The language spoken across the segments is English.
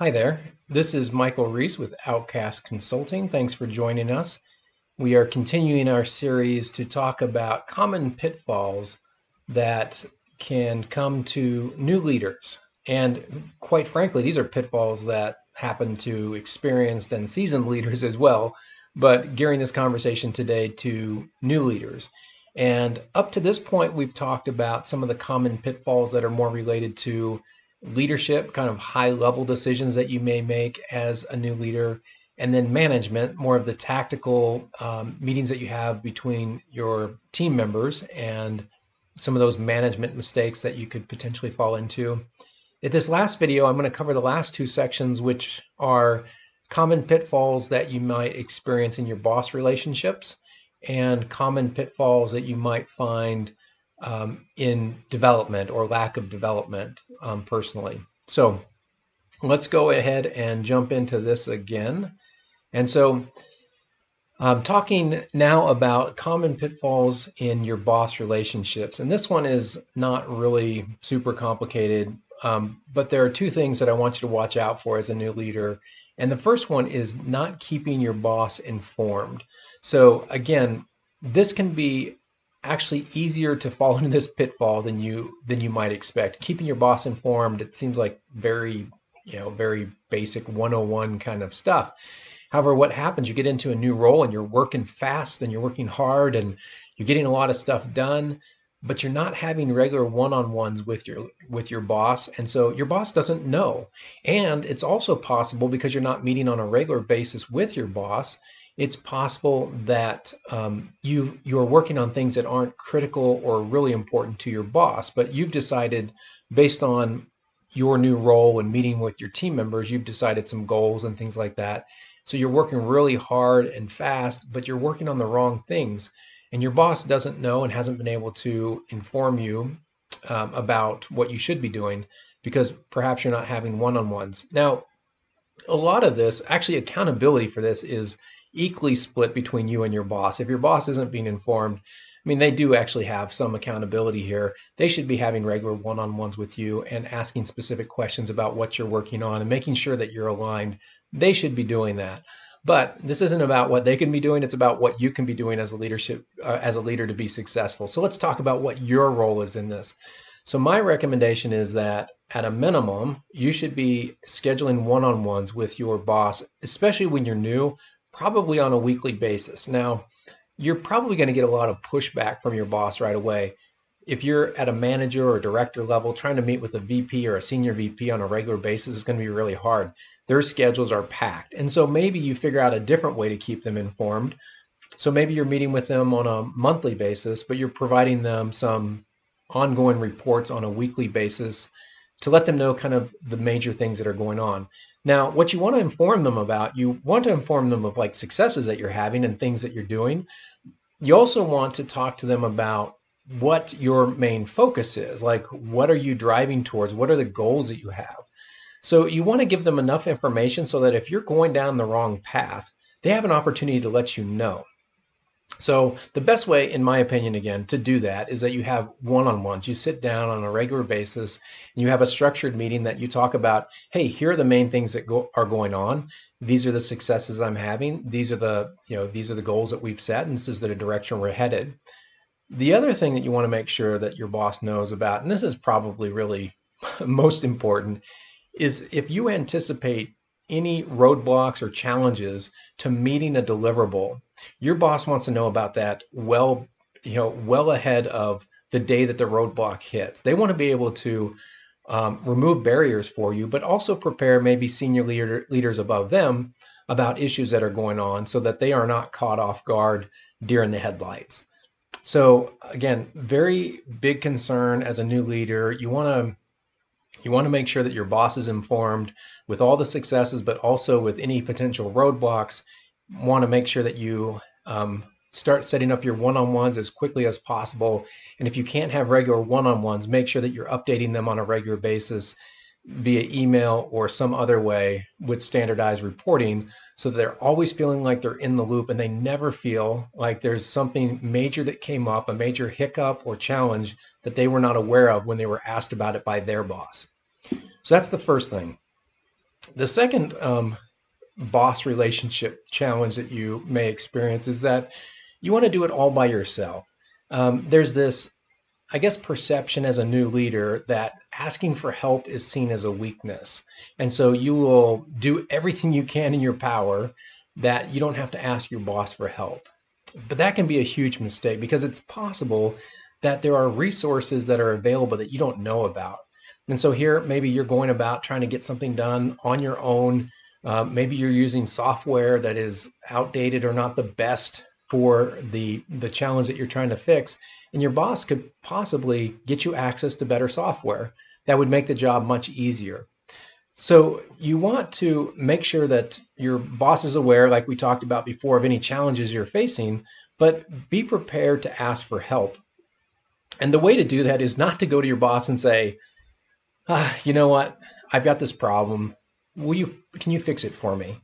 Hi there. This is Michael Reese with Outcast Consulting. Thanks for joining us. We are continuing our series to talk about common pitfalls that can come to new leaders. And quite frankly, these are pitfalls that happen to experienced and seasoned leaders as well, but gearing this conversation today to new leaders. And up to this point, we've talked about some of the common pitfalls that are more related to leadership, kind of high level decisions that you may make as a new leader, and then management, more of the tactical meetings that you have between your team members and some of those management mistakes that you could potentially fall into. In this last video, I'm going to cover the last two sections, which are common pitfalls that you might experience in your boss relationships and common pitfalls that you might find in development or lack of development personally. So let's go ahead and jump into this again. And so I'm talking now about common pitfalls in your boss relationships. And this one is not really super complicated, but there are two things that I want you to watch out for as a new leader. And the first one is not keeping your boss informed. So again, this can be actually easier to fall into this pitfall than you might expect. Keeping your boss informed, it seems like very basic 101 kind of stuff. However, what happens, you get into a new role and you're working fast and you're working hard and you're getting a lot of stuff done, but you're not having regular one-on-ones with your boss, and so your boss doesn't know. And it's also possible, because you're not meeting on a regular basis with your boss, it's possible that you're working on things that aren't critical or really important to your boss, but you've decided, based on your new role and meeting with your team members, you've decided some goals and things like that. So you're working really hard and fast, but you're working on the wrong things. And your boss doesn't know and hasn't been able to inform you about what you should be doing, because perhaps you're not having one-on-ones. Now, a lot of this, actually, accountability for this is equally split between you and your boss. If your boss isn't being informed, I mean, they do actually have some accountability here. They should be having regular one-on-ones with you and asking specific questions about what you're working on and making sure that you're aligned. They should be doing that. But this isn't about what they can be doing. It's about what you can be doing as a as a leader to be successful. So let's talk about what your role is in this. So my recommendation is that at a minimum, you should be scheduling one-on-ones with your boss, especially when you're new, probably on a weekly basis. Now, you're probably going to get a lot of pushback from your boss right away. If you're at a manager or director level, trying to meet with a VP or a senior VP on a regular basis is going to be really hard. Their schedules are packed. And so maybe you figure out a different way to keep them informed. So maybe you're meeting with them on a monthly basis, but you're providing them some ongoing reports on a weekly basis to let them know kind of the major things that are going on. Now, what you want to inform them about, you want to inform them of like successes that you're having and things that you're doing. You also want to talk to them about what your main focus is. Like, what are you driving towards? What are the goals that you have? So you want to give them enough information so that if you're going down the wrong path, they have an opportunity to let you know. So the best way, in my opinion, again, to do that is that you have one-on-ones. You sit down on a regular basis and you have a structured meeting that you talk about, hey, here are the main things that are going on. These are the successes I'm having. These are the goals that we've set, and this is the direction we're headed. The other thing that you want to make sure that your boss knows about, and this is probably really most important, is if you anticipate any roadblocks or challenges to meeting a deliverable, your boss wants to know about that well ahead of the day that the roadblock hits. They want to be able to remove barriers for you, but also prepare maybe senior leaders above them about issues that are going on so that they are not caught off guard deer in the headlights. So again, very big concern as a new leader. You want to make sure that your boss is informed with all the successes, but also with any potential roadblocks. You want to make sure that you start setting up your one-on-ones as quickly as possible. And if you can't have regular one-on-ones, make sure that you're updating them on a regular basis via email or some other way with standardized reporting, so that they're always feeling like they're in the loop and they never feel like there's something major that came up, a major hiccup or challenge that they were not aware of when they were asked about it by their boss. So that's the first thing. The second boss relationship challenge that you may experience is that you want to do it all by yourself. There's this, I guess, perception as a new leader that asking for help is seen as a weakness. And so you will do everything you can in your power that you don't have to ask your boss for help. But that can be a huge mistake because it's possible that there are resources that are available that you don't know about. And so here, maybe you're going about trying to get something done on your own. Maybe you're using software that is outdated or not the best for the challenge that you're trying to fix. And your boss could possibly get you access to better software that would make the job much easier. So you want to make sure that your boss is aware, like we talked about before, of any challenges you're facing, but be prepared to ask for help. And the way to do that is not to go to your boss and say, you know what, I've got this problem. Can you fix it for me?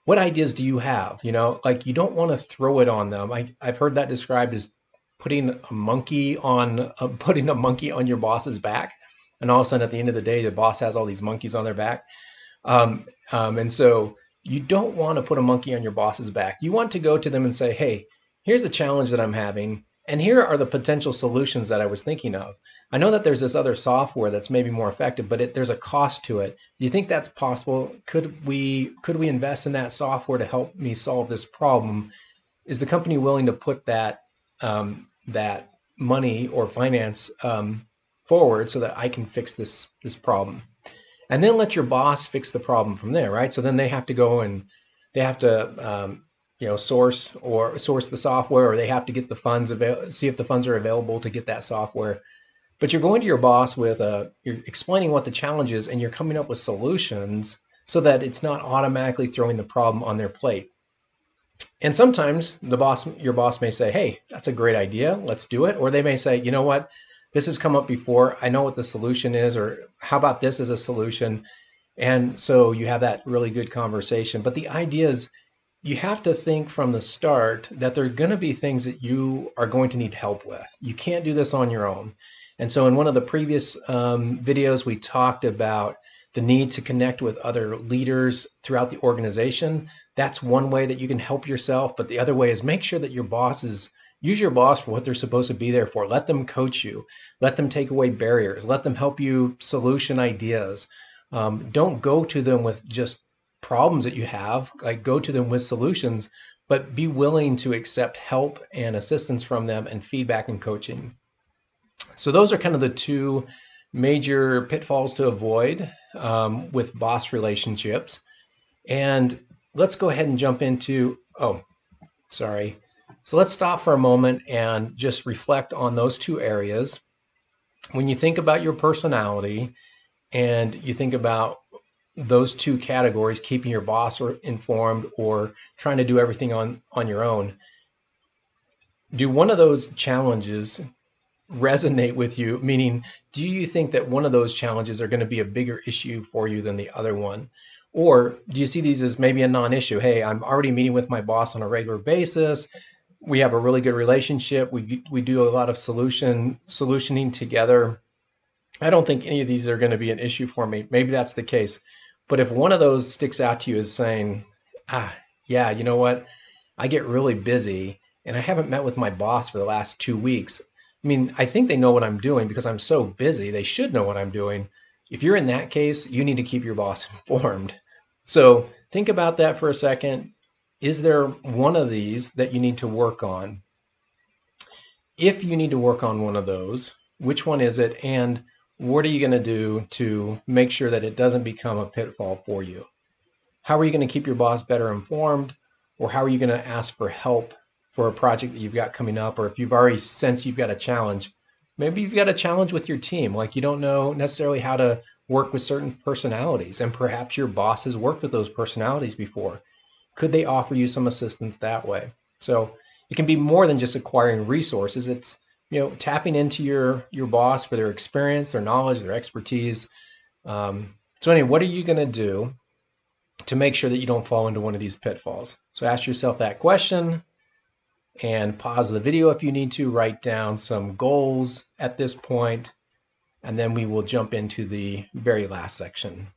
What ideas do you have? Like you don't want to throw it on them. I've heard that described as putting a monkey on your boss's back. And all of a sudden at the end of the day, the boss has all these monkeys on their back. And so you don't want to put a monkey on your boss's back. You want to go to them and say, hey, here's a challenge that I'm having, and here are the potential solutions that I was thinking of. I know that there's this other software that's maybe more effective, but there's a cost to it. Do you think that's possible? Could we invest in that software to help me solve this problem? Is the company willing to put that money or finance forward so that I can fix this problem? And then let your boss fix the problem from there, right? So then they have to go and they have to source the software, or they have to get the funds see if the funds are available to get that software. But you're going to your boss with you're explaining what the challenge is, and you're coming up with solutions so that it's not automatically throwing the problem on their plate. And sometimes your boss may say, hey, that's a great idea, let's do it. Or they may say, you know what, this has come up before, I know what the solution is, or how about this as a solution? And so you have that really good conversation. But the idea is you have to think from the start that there are going to be things that you are going to need help with. You can't do this on your own. And so in one of the previous videos, we talked about the need to connect with other leaders throughout the organization. That's one way that you can help yourself. But the other way is make sure that use your boss for what they're supposed to be there for. Let them coach you. Let them take away barriers. Let them help you solution ideas. Don't go to them with just problems that you have. Like, go to them with solutions, but be willing to accept help and assistance from them and feedback and coaching. So those are kind of the two major pitfalls to avoid with boss relationships. And let's go ahead and jump into, sorry. So let's stop for a moment and just reflect on those two areas. When you think about your personality and you think about those two categories, keeping your boss informed or trying to do everything on your own, do one of those challenges resonate with you? Meaning, do you think that one of those challenges are going to be a bigger issue for you than the other one? Or do you see these as maybe a non-issue? Hey, I'm already meeting with my boss on a regular basis. We have a really good relationship. We do a lot of solutioning together. I don't think any of these are going to be an issue for me. Maybe that's the case. But if one of those sticks out to you as saying, yeah, you know what? I get really busy and I haven't met with my boss for the last 2 weeks. I mean, I think they know what I'm doing because I'm so busy. They should know what I'm doing. If you're in that case, you need to keep your boss informed. So think about that for a second. Is there one of these that you need to work on? If you need to work on one of those, which one is it? And what are you going to do to make sure that it doesn't become a pitfall for you? How are you going to keep your boss better informed? Or how are you going to ask for help for a project that you've got coming up? Or if you've already sensed you've got a challenge, maybe you've got a challenge with your team, like you don't know necessarily how to work with certain personalities, and perhaps your boss has worked with those personalities before. Could they offer you some assistance that way? So it can be more than just acquiring resources. It's tapping into your boss for their experience, their knowledge, their expertise. So anyway, what are you going to do to make sure that you don't fall into one of these pitfalls? So ask yourself that question and pause the video if you need to. Write down some goals at this point, and then we will jump into the very last section.